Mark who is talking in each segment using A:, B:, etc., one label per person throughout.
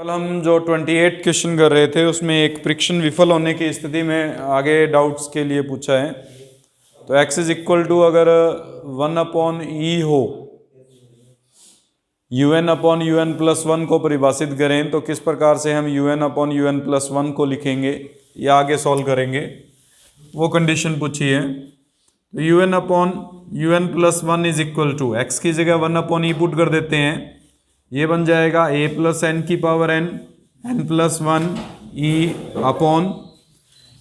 A: कल हम जो 28 क्वेश्चन कर रहे थे उसमें एक फ्रिक्शन विफल होने की स्थिति में आगे डाउट्स के लिए पूछा है। तो x इज इक्वल टू अगर 1/e हो, un/un प्लस 1 को परिभाषित करें तो किस प्रकार से हम un/un प्लस 1 को लिखेंगे या आगे सॉल्व करेंगे, वो कंडीशन पूछी है। तो un/un plus 1 is equal to x की जगह 1/e पुट कर देते हैं, ये बन जाएगा a प्लस n की power n plus 1 e upon,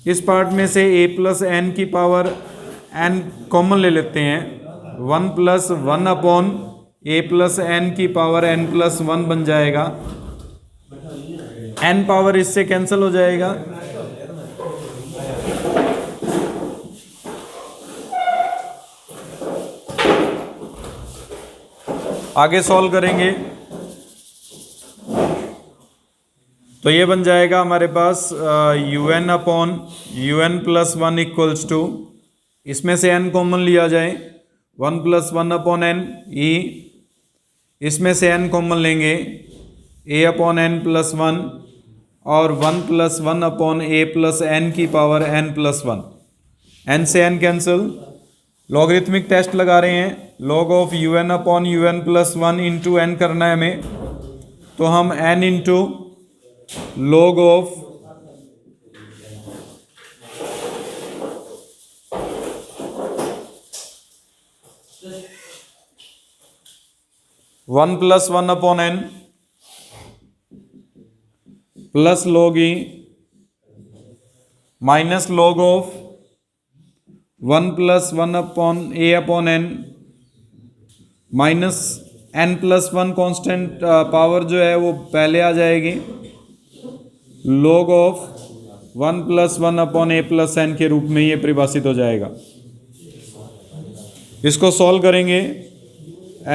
A: इस पार्ट में से a प्लस n की पावर n कॉमन ले लेते हैं, 1 plus 1 upon a plus n की पावर n प्लस 1 बन जाएगा। n पावर इससे कैंसिल हो जाएगा, आगे सॉल्व करेंगे तो ये बन जाएगा हमारे पास un/un प्लस 1 इक्वल्स टू, इसमें से n कॉमन लिया जाए, 1 प्लस 1 अपॉन n e, इसमें से n कॉमन लेंगे a अपॉन n प्लस 1 और 1 plus 1 upon a plus n की पावर n प्लस 1, n से n कैंसिल। लॉगरिथमिक टेस्ट लगा रहे हैं, log of un/un plus 1 into n करना है हमें, तो हम n into log of one plus 1 upon n plus log e minus log of 1 plus 1 upon a upon n minus n plus 1 constant power जो है वो पहले आ जाएगी, log of 1 plus 1 upon a plus n के रूप में ये परिभाषित हो जाएगा। इसको सॉल्व करेंगे,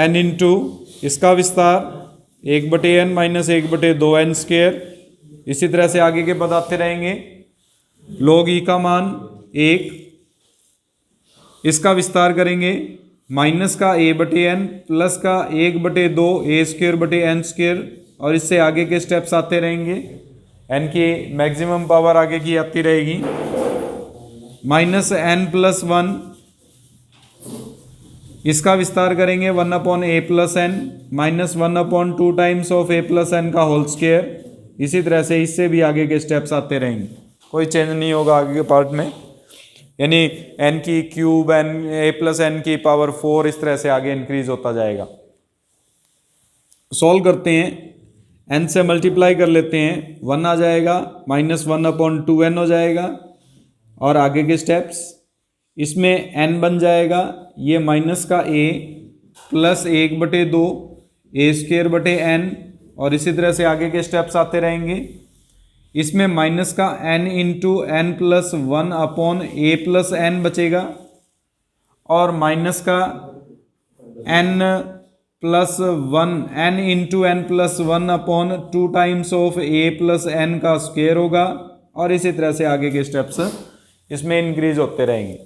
A: n इंटू इसका विस्तार 1/n माइनस 1/2n स्क्वायर, इसी तरह से आगे के बताते रहेंगे। log e का मान 1, इसका विस्तार करेंगे, माइनस का a/n प्लस का 1/2 a स्क्वायर बटे n स्क्वायर, और इससे आगे के स्टेप्स आते रहेंगे, n की मैक्सिमम पावर आगे की आती रहेगी, माइनस n प्लस 1, इसका विस्तार करेंगे 1 upon a plus n minus 1 upon 2 times of a plus n का होल स्क्वायर, इसी तरह से इससे भी आगे के स्टेप्स आते रहेंगे, कोई चेंज नहीं होगा आगे के पार्ट में, यानी n की cube n a plus n की पावर 4 इस तरह से आगे इंक्रीज होता जाएगा। सॉल्व करते हैं, n से मल्टीप्लाई कर लेते हैं, 1 आ जाएगा, माइनस 1 अपॉन 2n हो जाएगा, और आगे के स्टेप्स इसमें n बन जाएगा, ये माइनस का a प्लस 1/2 a स्क्वायर बटे n, और इसी तरह से आगे के स्टेप्स आते रहेंगे। इसमें माइनस का n into n plus 1 upon a plus n बचेगा, और माइनस का n plus 1 n into n plus 1 upon 2 times of a plus n का स्क्वायर होगा, और इसी तरह से आगे के स्टेप्स इसमें इंक्रीज होते रहेंगे।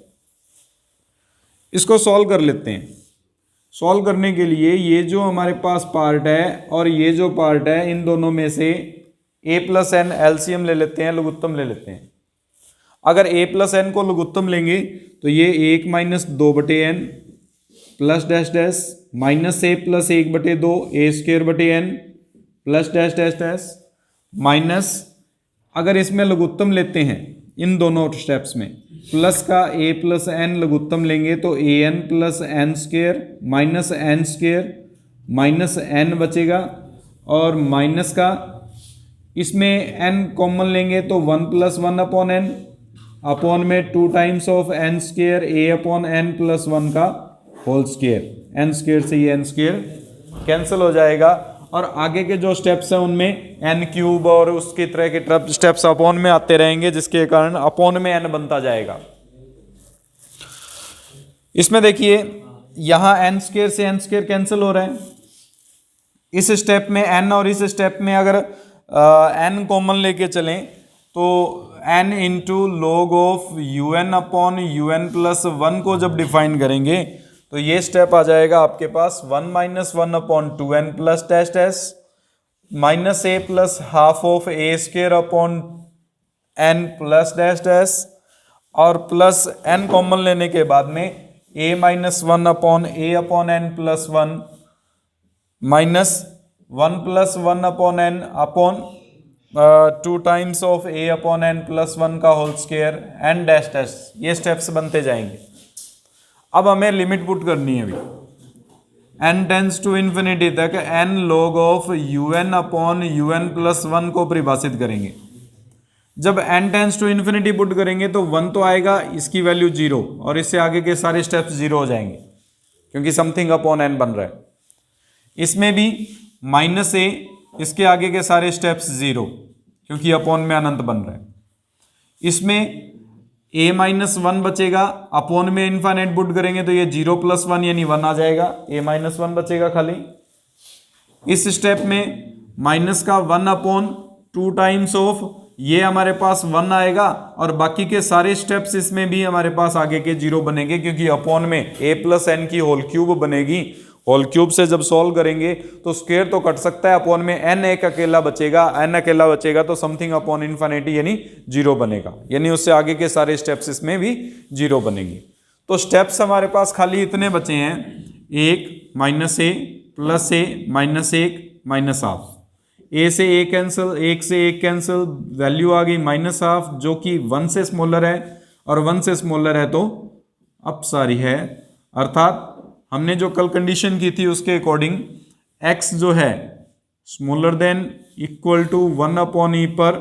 A: इसको सॉल्व कर लेते हैं। सॉल्व करने के लिए ये जो हमारे पास पार्ट है और ये जो पार्ट है, इन दोनों में से a प्लस n एलसीएम ले लेते हैं, लघुत्तम ले लेते हैं। अगर a प्लस n को लघुत्तम लेंगे तो ये 1 minus 2/n plus dash dash minus a plus 1/2 a square बटे n plus dash dash dash minus, अगर इसमें लघुत्तम लेते हैं इन दोनों स्टेप्स में, प्लस का a प्लस n लघुत्तम लेंगे तो an plus n square minus n square minus n बचेगा, और माइनस का इसमें n कॉमन लेंगे तो 1 प्लस 1 अपॉन n अपॉन में 2 times of n square a upon n plus 1 का होल स्क्वायर, n स्क्वायर से ये n स्क्वायर कैंसिल हो जाएगा, और आगे के जो स्टेप्स हैं उनमें n क्यूब और उसकी तरह के स्टेप्स अपॉन में आते रहेंगे, जिसके कारण अपॉन में n बनता जाएगा। इसमें देखिए यहाँ n स्क्वायर से n स्क्वायर कैंसिल हो रहा है, इस स्टेप में n और इस स्टेप में अगर n कॉमन लेके चलें तो n into log of un upon un plus 1 को जब डिफाइन करेंगे तो ये स्टेप आ जाएगा आपके पास 1 minus 1 upon 2n plus dash dash minus a plus half of a square upon n plus dash dash, और प्लस एन कॉमन लेने के बाद में a minus one upon n plus one, minus one plus one upon n upon 2 times of a upon n plus one का whole square n dash dash. ये steps बनते जाएंगे। अब हमें लिमिट पुट करनी है अभी, n टेंस टू इन्फिनिटी तक n log of un upon un plus one को परिभाषित करेंगे। जब n tends to infinity put करेंगे तो 1 तो आएगा, इसकी वैल्यू 0, और इससे आगे के सारे स्टेप्स 0 हो जाएंगे क्योंकि समथिंग अपॉन n बन रहा है। इसमें भी माइनस ए, इसके आगे के सारे स्टेप्स 0 क्योंकि अपॉन में अनंत बन रहा है। इसमें a माइनस वन बचेगा, अपॉन में इनफाइनाइट पुट करेंगे तो ये 0 प्लस 1 यानी 1 आ जाएगा, a माइनस वन बचेगा खाली। इस स्टेप में माइनस का 1 अपॉन 2 टाइम्स ऑफ ये हमारे पास 1 आएगा, और बाकी के सारे स्टेप्स इसमें भी हमारे पास आगे के 0 बनेंगे क्योंकि अपॉन में a प्लस एन की होल क्यूब बनेगी। होल क्यूब से जब सॉल्व करेंगे तो स्क्वायर तो कट सकता है, अपॉन में n एक अकेला बचेगा, n अकेला बचेगा तो समथिंग अपॉन इन्फिनिटी यानी 0 बनेगा, यानी उससे आगे के सारे स्टेप्स इसमें भी 0 बनेंगे। तो स्टेप्स हमारे पास खाली इतने बचे हैं, 1 minus a plus A minus 1 minus half. ए से ए कैंसिल, 1 से 1 कैंसिल, वैल्यू आ गई माइनस हाफ जो कि 1 से स्मॉलर है, और 1 से स्मॉलर है तो अपसारी है, अर्थात हमने जो कल कंडीशन की थी उसके अकॉर्डिंग x जो है smaller than equal to 1 upon e पर,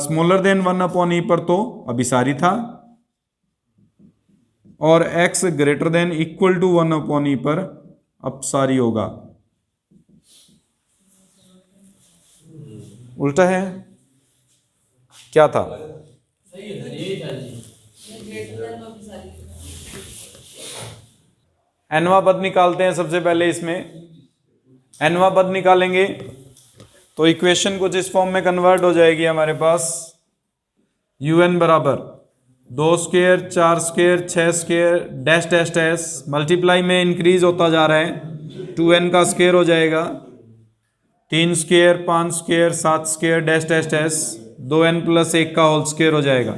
A: स्मॉलर देन 1 अपॉन ई पर तो अभिसारी था, और x greater than equal to 1 upon e पर अपसारी होगा। उल्टा है, क्या था? एनवा पद निकालते हैं सबसे पहले। इसमें एनवा पद निकालेंगे तो इक्वेशन कुछ इस फॉर्म में कन्वर्ट हो जाएगी हमारे पास, un बराबर 2 square 4 square 6 square dash dash dash, multiply में इंक्रीज होता जा रहा है, 2n का स्क्वायर हो जाएगा, 3 square 5 square 7 square dash dash dash, 2n plus 1 का होल स्क्वायर हो जाएगा।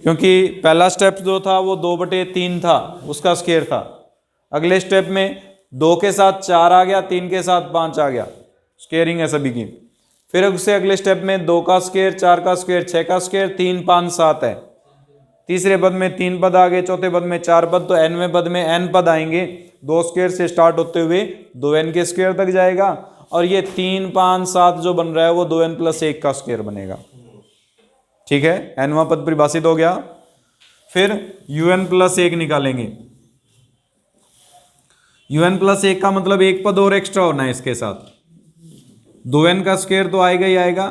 A: क्योंकि पहला स्टेप जो था वो 2/3 था, उसका स्क्वायर था। अगले स्टेप में 2 के साथ 4 आ गया, 3 के साथ 5 आ गया, स्क्वायरिंग है सभी की। फिर उससे अगले स्टेप में 2 का स्क्वायर 4 का स्क्वायर 6 का स्क्वायर, 3 5 7 है। तीसरे पद में 3 पद आ गए, चौथे पद में 4 पद, तो nवें पद में n पद आएंगे। 2 स्क्वायर से स्टार्ट होते हुए 2n के स्क्वायर तक जाएगा, और ये 3 5 7 जो बन रहा है वो 2n प्लस 1 का स्क्वायर बनेगा। ठीक है, एनवा पद परिभाषित हो गया। फिर un प्लस 1 निकालेंगे। un प्लस 1 का मतलब एक पद और एक्स्ट्रा होना है इसके साथ। 2n का स्क्वायर तो आएगा ही आएगा,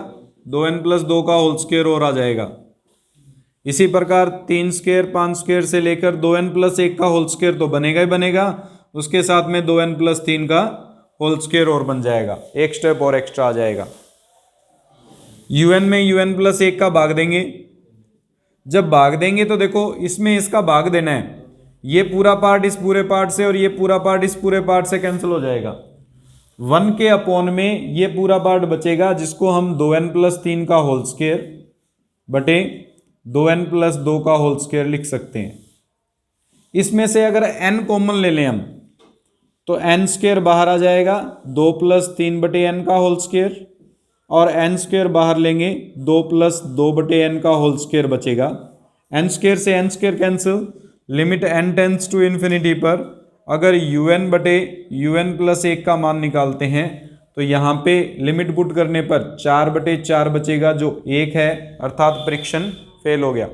A: 2n प्लस 2 का होल स्क्वायर और आ जाएगा। इसी प्रकार 3 स्क्वायर 5 स्क्वायर से लेकर 2n प्लस 1 का होल स्क्वायर तो बनेगा ही बनेगा, उसके साथ में 2n प्लस 3 का होल स्क्वायर और बन जाएगा, एक स्टेप और एक्स्ट्रा आ जाएगा। un में un प्लस 1 का भाग देंगे। जब भाग देंगे तो देखो इसमें इसका भाग देना है, ये पूरा पार्ट इस पूरे पार्ट से और ये पूरा पार्ट इस पूरे पार्ट से कैंसिल हो जाएगा। 1 के अपॉन में ये पूरा पार्ट बचेगा जिसको हम 2n प्लस 3 का होल स्क्वायर बटे 2n प्लस 2 का होल स्क्वायर लिख सकते हैं। इसमें से अगर n कॉमन ले लें हम तो n स्क्वायर बाहर आ जाएगा, 2 प्लस 3 बटे n का होल स्क्वायर, और n स्क्वायर बाहर लेंगे, 2 प्लस 2 बटे n का होल स्क्वायर बचेगा। n स्क्वायर से n square cancel, limit n tends to infinity पर अगर un बटे un प्लस 1 का मान निकालते हैं तो यहाँ पे लिमिट पुट करने पर 4/4 बचेगा जो 1 है, अर्थात परीक्षण फेल हो गया।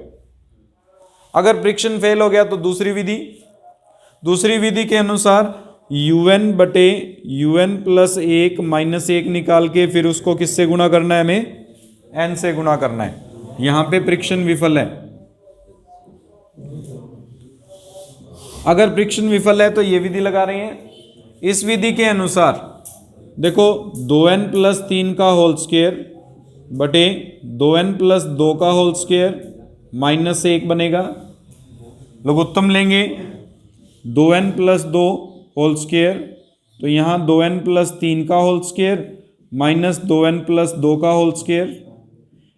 A: अगर परीक्षण फेल हो गया तो दूसरी विधि के अनुसार un बटे un प्लस 1 माइनस 1 निकाल के फिर उसको किससे गुणा करना है, हमें n से गुणा करना है। यहां पे परीक्षण विफल है। अगर परीक्षण विफल है तो ये विधि लगा रहे हैं। इस विधि के अनुसार देखो 2n प्लस 3 का होल स्क्वायर बटे 2n प्लस 2 का होल स्क्वायर माइनस 1 बनेगा। लघुत्तम लेंगे 2n प्लस 2 होल स्क्वायर, तो यहाँ 2n प्लस 3 का whole square minus 2n plus 2 का होल स्क्वायर,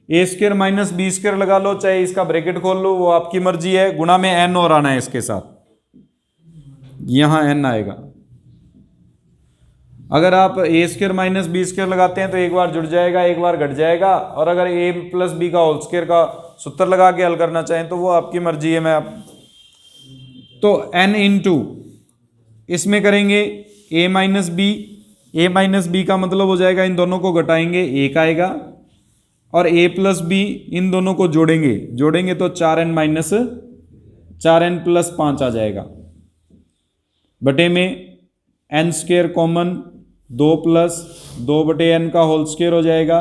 A: ए स्क्वायर माइनस बी स्क्वायर लगा लो, चाहे इसका ब्रैकेट खोल लो, वो आपकी मर्जी है, गुणा में n और आना है इसके साथ, यहाँ n आएगा। अगर आप ए स्क्वायर माइनस बी स्क्वायर लगाते हैं तो एक बार जुड़ जाएगा, एक बार घट जाएगा, और अगर ए प्लस बी का होल स्क्वायर का सूत्र लगा के हल करना चाहें तो वो आपकी मर्जी है। मैं आप तो n इंटू इसमें करेंगे a minus B, A minus B का मतलब हो जाएगा इन दोनों को घटाएंगे 1 आएगा, और a प्लस बी इन दोनों को जोड़ेंगे तो 4n प्लस 5 आ जाएगा, बटे में n स्क्वायर कॉमन 2 प्लस 2 बटे n का होल स्क्वायर हो जाएगा,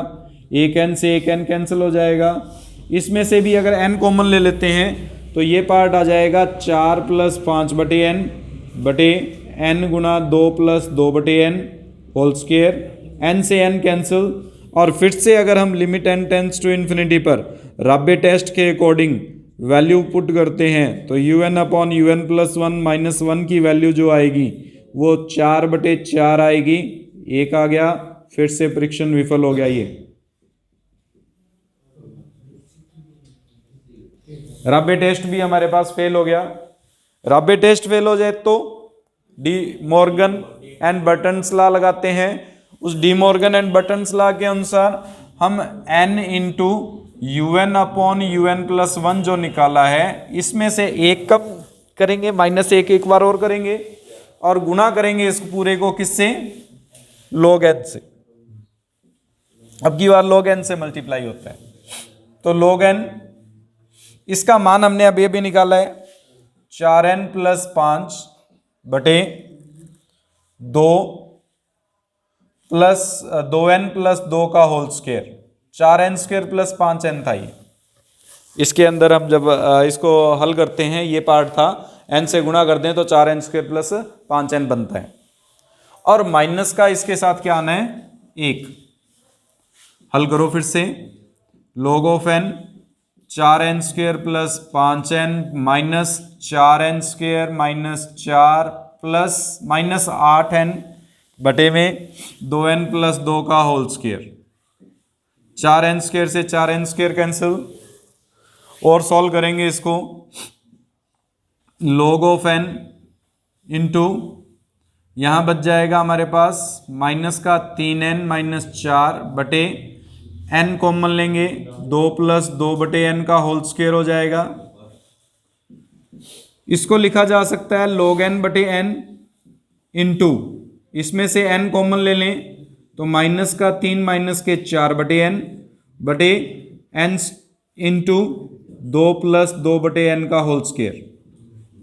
A: एक n से एक n कैंसिल हो जाएगा। इसमें से भी अगर n कॉमन ले लेते हैं तो ये पार्ट आ जाएगा 4 प्लस 5 बटे n बटे n गुणा 2 प्लस 2 बटे n होल स्क्वायर, n से n कैंसिल। और फिर से अगर हम limit n tends to infinity पर राबे टेस्ट के अकॉर्डिंग वैल्यू पुट करते हैं तो un upon un plus 1 minus 1 की वैल्यू जो आएगी वो 4 बटे 4 आएगी, 1 आ गया, फिर से परीक्षण विफल हो गया। ये राबे टेस्ट भी हमारे पास फेल हो गया। राबे टेस्ट फेल हो जाए तो De Morgan and Burton's law लगाते हैं। उस De Morgan and Burton's law के अनुसार हम n into un upon un plus 1 जो निकाला है इसमें से एक कम करेंगे, माइनस एक बार और करेंगे, और गुणा करेंगे इस पूरे को किससे, log n से। अब की बार log n से मल्टीप्लाई होता है तो log n, इसका मान हमने अभी अभी निकाला है 4n प्लस 5 बटे 2 प्लस 2n प्लस 2 का whole square, 4n square plus 5n था ये। इसके अंदर हम जब इसको हल करते हैं, ये पार्ट था, n से गुणा कर दें तो 4n स्क्वायर प्लस 5n बनता है, और माइनस का इसके साथ क्या आना है 1। हल करो फिर से, log of n 4n square plus 5n minus 4n square minus 4 plus minus 8n बटे में 2n प्लस 2 का होल स्क्वायर, 4n स्क्वायर से 4n स्क्वायर कैंसिल, और सॉल्व करेंगे इसको, log ऑफ n इंटू यहाँ बच जाएगा हमारे पास माइनस का 3n माइनस 4 बटे n कॉमन लेंगे 2 प्लस 2 बटे n का होल स्क्वायर हो जाएगा। इसको लिखा जा सकता है log n बटे n इंटू इसमें से n कॉमन ले लें तो माइनस का 3 माइनस के 4 बटे n बटे n इंटू 2 प्लस 2 बटे n का होल स्क्वायर,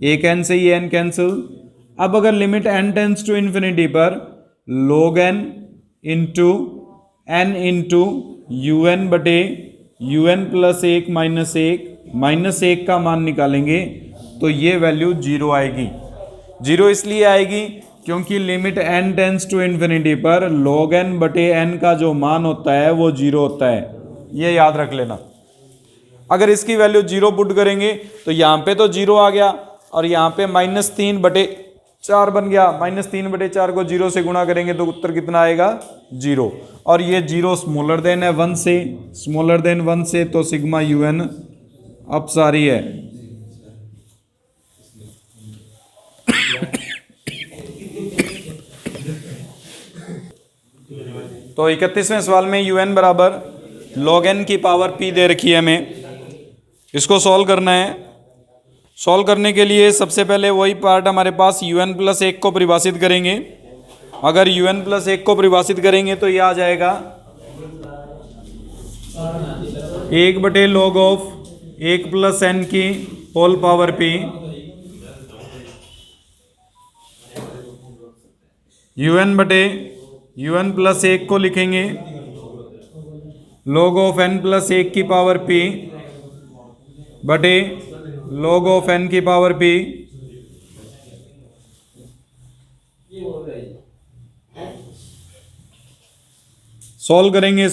A: एक n से ये n कैंसिल। अब अगर limit n tends to infinity पर log n into n into un बटे un प्लस 1 माइनस 1 का मान निकालेंगे तो ये वैल्यू 0 आएगी। 0 इसलिए आएगी क्योंकि limit n tends to infinity पर log n बटे n का जो मान होता है वो 0 होता है, ये याद रख लेना। अगर इसकी वैल्यू 0 पुट करेंगे तो यहाँ पे तो 0 आ गया, और यहाँ पे माइनस 3 बटे 4 बन गया, माइनस 3 बटे 4 को 0 से गुणा करेंगे तो उत्तर कितना आएगा 0, और ये 0 स्मॉलर देन है 1 से, स्मॉलर देन 1 से, तो सिग्मा un अपसारी है। तो 31वें सवाल में un बराबर log n की पावर p दे रखी है हमें, इसको सॉल्व करना है। सॉल्व करने के लिए सबसे पहले वही पार्ट हमारे पास un प्लस 1 को परिभाषित करेंगे। अगर un प्लस 1 को परिभाषित करेंगे तो यह आ जाएगा 1 बटे log ऑफ 1 प्लस n की होल पावर p, un बटे un प्लस 1 को लिखेंगे log ऑफ n प्लस 1 की पावर p बटे log ऑफ n की पावर p, सॉल्व करेंगे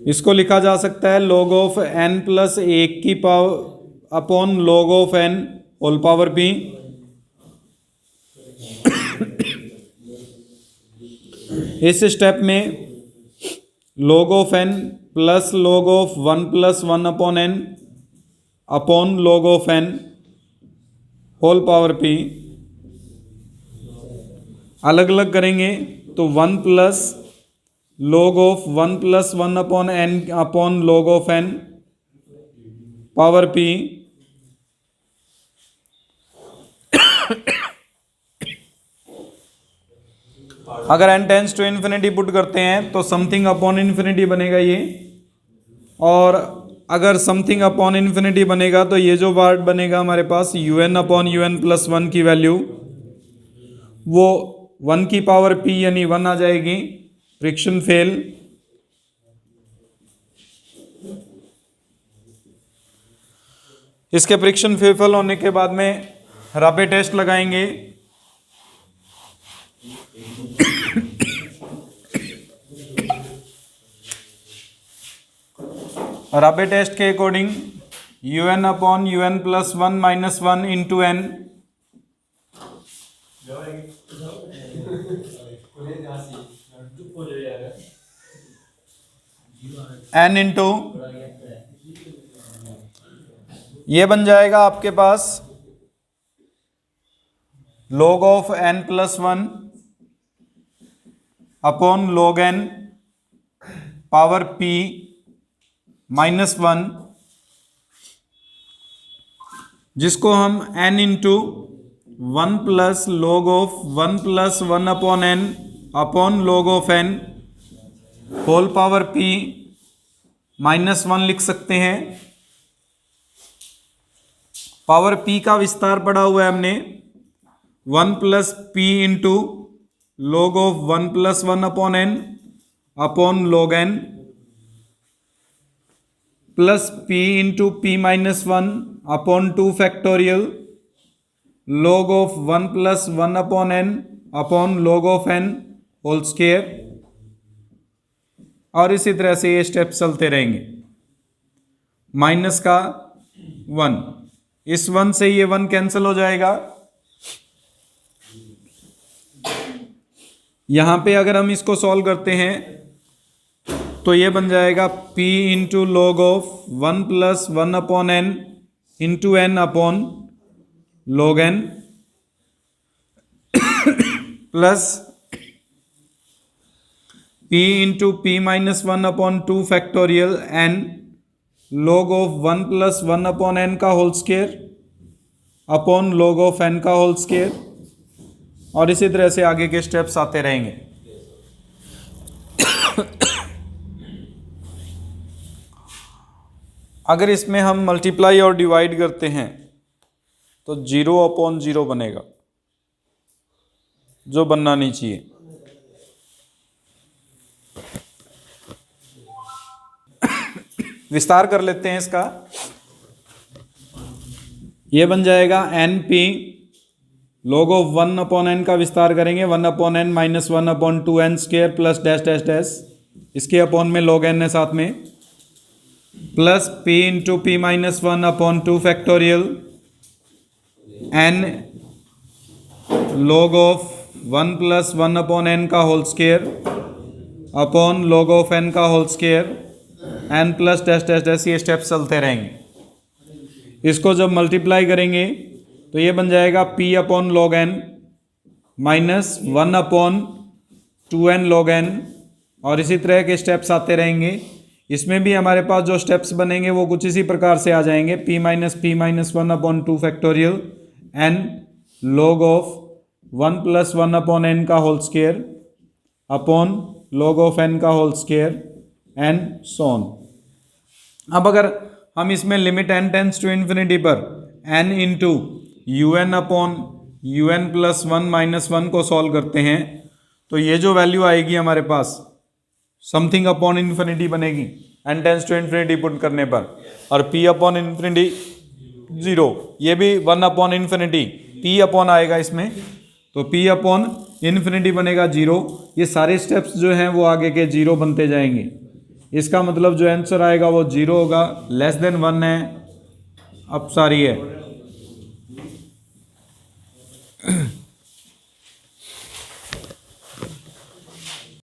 A: इसको लिखा जा सकता है log ऑफ n प्लस 1 की power upon log of n whole power p, इस स्टेप में log of n plus log of 1 plus 1 upon n upon log of n whole power p अलग अलग करेंगे तो 1 plus log of 1 plus 1 upon n upon log of n power p अगर n tends to infinity put करते हैं तो something upon infinity बनेगा ये, और अगर समथिंग अपॉन इन्फिनिटी बनेगा तो ये जो पार्ट बनेगा हमारे पास un अपॉन un प्लस 1 की वैल्यू वो 1 की पावर p यानी 1 आ जाएगी। Friction fail. इसके फ्रिक्शन फेल होने के बाद में राबे टेस्ट लगाएंगे। राबे टेस्ट के according un upon un plus 1 minus 1 into n n into ये बन जाएगा आपके पास log of n plus 1 upon log n power p minus 1, जिसको हम n into 1 plus log of 1 plus 1 upon n upon log of n whole power p minus 1 लिख सकते हैं। पावर p का विस्तार पढ़ा हुआ है हमने 1 plus p into log of 1 plus 1 upon n upon log n plus p into p minus 1 upon 2 factorial log of 1 plus 1 upon n upon log of n whole square, और इसी तरह से ये स्टेप चलते रहेंगे। माइनस का 1, इस 1 से ये 1 कैंसिल हो जाएगा। यहां पे अगर हम इसको सॉल्व करते हैं तो ये बन जाएगा p into log of 1 plus 1 upon n into n upon log n plus p into p minus 1 upon 2 factorial n log of 1 plus 1 upon n का whole square upon log of n का whole square, और इसी तरह से आगे के steps आते रहेंगे। अगर इसमें हम मल्टीप्लाई और डिवाइड करते हैं तो 0 अपॉन 0 बनेगा, जो बनना नहीं चाहिए। विस्तार कर लेते हैं इसका। ये बन जाएगा N P log of 1 upon n का विस्तार करेंगे 1 upon n minus 1 upon 2n square plus dash dash dash, इसके अपॉन में log n है साथ में, plus p into P minus 1 upon 2 factorial n log of 1 plus 1 upon n का whole square upon log of n का whole square n plus dash dash dash, ये steps चलते रहेंगे। इसको जब मल्टीप्लाई करेंगे तो ये बन जाएगा p upon log n minus 1 upon 2n log n, और इसी तरह के स्टेप्स आते रहेंगे। इसमें भी हमारे पास जो स्टेप्स बनेंगे वो कुछ इसी प्रकार से आ जाएंगे। p minus 1 upon 2 factorial n log of 1 plus 1 upon n का whole square upon log of n का whole square and so on. अब अगर हम इसमें limit n tends to infinity पर n into un upon un plus 1 minus 1 को solve करते हैं तो ये जो वैल्यू आएगी हमारे पास समथिंग अपॉन इन्फिनिटी बनेगी n tends to infinity put करने पर, और p अपॉन इन्फिनिटी 0, ये भी 1 अपॉन इन्फिनिटी p अपॉन आएगा इसमें, तो p अपॉन इन्फिनिटी बनेगा 0। ये सारे स्टेप्स जो हैं वो आगे के 0 बनते जाएंगे। इसका मतलब जो आंसर आएगा वो 0 होगा, लेस देन 1 है, अब सारी है।